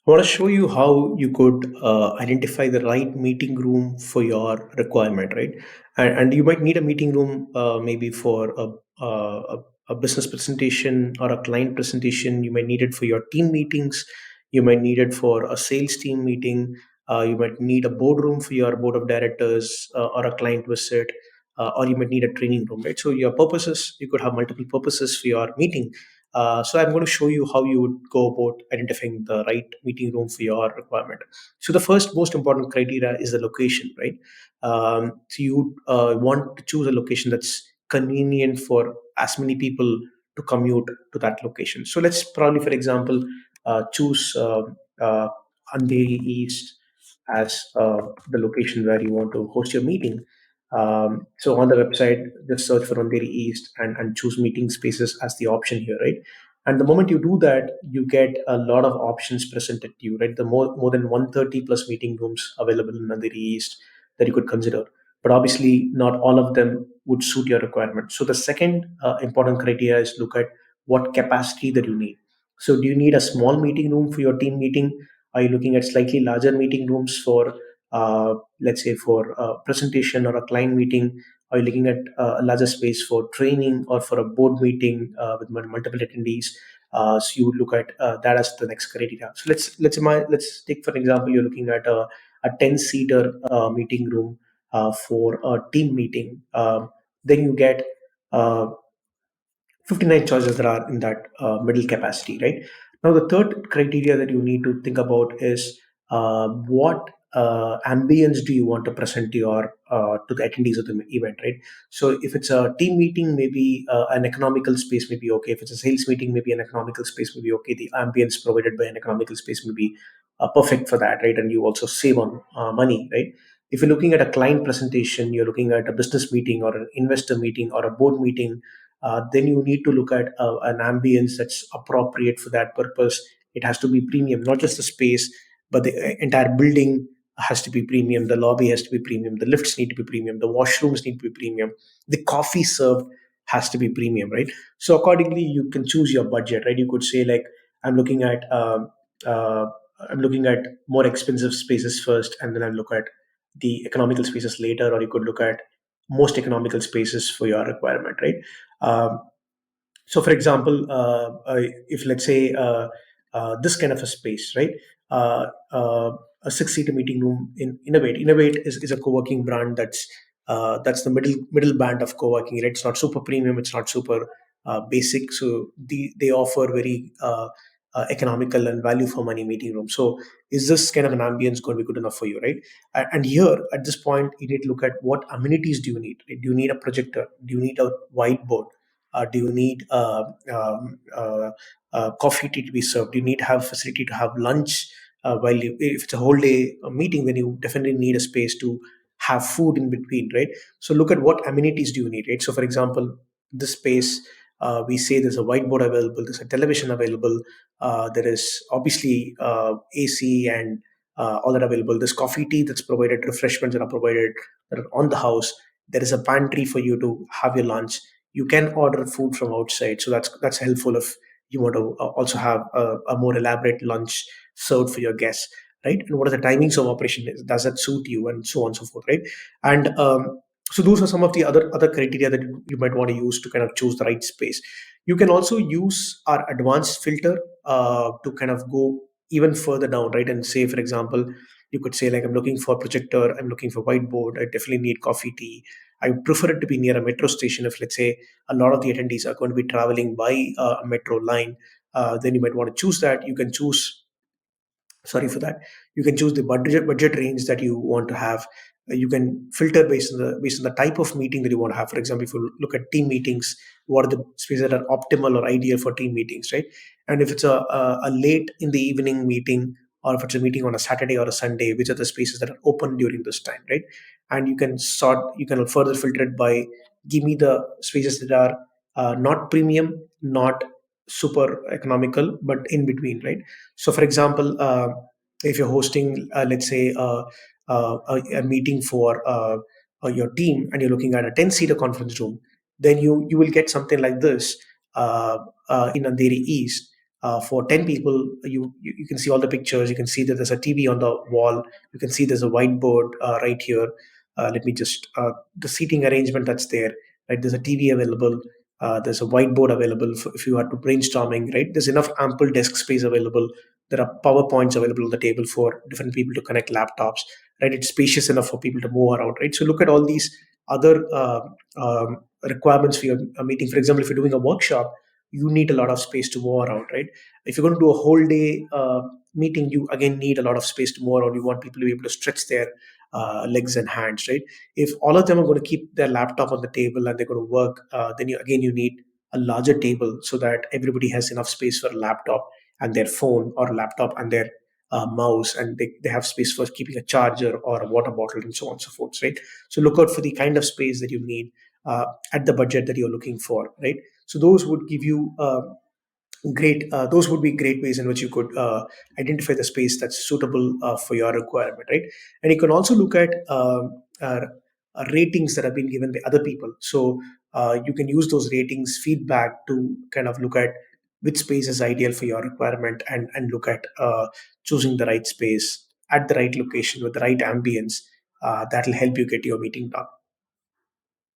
I want to show you how you could identify the right meeting room for your requirement, right? And you might need a meeting room maybe for a business presentation or a client presentation. You might need it for your team meetings. You might need it for a sales team meeting. You might need a boardroom for your board of directors or a client visit. Or you might need a training room, right? So your purposes, you could have multiple purposes for your meeting. So I'm going to show you how you would go about identifying the right meeting room for your requirement. So the first most important criteria is the location, right? So you want to choose a location that's convenient for as many people to commute to that location. So let's probably, for example, choose uh, Andheri East as the location where you want to host your meeting. So on the website, just search for Andheri East and choose meeting spaces as the option here, right? And the moment you do that, you get a lot of options presented to you, right? The more than 130 plus meeting rooms available in Andheri East that you could consider. But obviously, not all of them would suit your requirement. So the second important criteria is look at what capacity that you need. So do you need a small meeting room for your team meeting? Are you looking at slightly larger meeting rooms for, let's say, for a presentation or a client meeting? Are you looking at a larger space for training or for a board meeting with multiple attendees? So you would look at that as the next criteria. So let's take for example, you're looking at a 10-seater meeting room for a team meeting. Then you get uh, 59 choices that are in that middle capacity, right? Now, the third criteria that you need to think about is what ambience do you want to present to the attendees of the event, right? So, if it's a team meeting, maybe an economical space may be okay. If it's a sales meeting, maybe an economical space may be okay. The ambience provided by an economical space may be perfect for that, right? And you also save on money, right? If you're looking at a client presentation, you're looking at a business meeting or an investor meeting or a board meeting, then you need to look at an ambience that's appropriate for that purpose. It has to be premium, not just the space, but the entire building has to be premium. The lobby has to be premium. The lifts need to be premium. The washrooms need to be premium. The coffee served has to be premium, right? So accordingly, you can choose your budget, right? You could say like, I'm looking at uh, I'm looking at more expensive spaces first, and then I look at the economical spaces later, or you could look at most economical spaces for your requirement, right? Um, so, for example, if let's say this kind of a space, right? Uh, uh, a six-seater meeting room in Innovate. Innovate is a co-working brand that's the middle band of co-working. Right? It's not super premium. It's not super basic. So they offer very economical and value for money meeting room. So is this kind of an ambience going to be good enough for you, right? And here at this point, you need to look at what amenities do you need. Right? Do you need a projector? Do you need a whiteboard? Do you need coffee tea to be served? Do you need to have facility to have lunch? If it's a whole day meeting, then you definitely need a space to have food in between, right? So look at what amenities do you need, right? So for example, this space, we say there's a whiteboard available, there's a television available, there is obviously AC and all that available. There's coffee, tea that's provided, refreshments that are provided that are on the house. There is a pantry for you to have your lunch. You can order food from outside, so that's helpful if you want to also have a more elaborate lunch served for your guests, right? And what are the timings of operation? Does that suit you, and so on and so forth, right? And so those are some of the other criteria that you might want to use to kind of choose the right space. You can also use our advanced filter to kind of go even further down, right? And say, for example, you could say like, I'm looking for a projector, I'm looking for whiteboard, I definitely need coffee, tea. I would prefer it to be near a metro station. If let's say a lot of the attendees are going to be traveling by a metro line, then you might want to choose that. You can choose, sorry for that, you can choose the budget range that you want to have. You can filter based on the type of meeting that you want to have. For example, if you look at team meetings, what are the spaces that are optimal or ideal for team meetings, right? And if it's a late in the evening meeting, or if it's a meeting on a Saturday or a Sunday, which are the spaces that are open during this time, right? And you can further filter it by, give me the spaces that are not premium, not super economical, but in between, right? So, for example, if you're hosting, let's say, a meeting for your team, and you're looking at a 10-seater conference room, then you will get something like this in Andheri East. for 10 people. You can see all the pictures. You can see that there's a TV on the wall. You can see there's a whiteboard right here. Let me just the seating arrangement that's there, right? There's a TV available. There's a whiteboard available for if you are to brainstorming, right? There's enough ample desk space available. There are PowerPoints available on the table for different people to connect laptops, right? It's spacious enough for people to move around, right? So look at all these other requirements for your meeting. For example, if you're doing a workshop, you need a lot of space to move around, right? If you're going to do a whole day meeting, you again need a lot of space to move around. You want people to be able to stretch their legs and hands, right? If all of them are going to keep their laptop on the table and they're going to work, then you need a larger table so that everybody has enough space for a laptop and their phone, or a laptop and their mouse, and they have space for keeping a charger or a water bottle and so on and so forth, right? So look out for the kind of space that you need at the budget that you're looking for, right? So those would give you great those would be great ways in which you could identify the space that's suitable for your requirement, right? And you can also look at ratings that have been given by other people. So you can use those ratings feedback to kind of look at which space is ideal for your requirement, and look at choosing the right space at the right location with the right ambience that'll help you get your meeting done.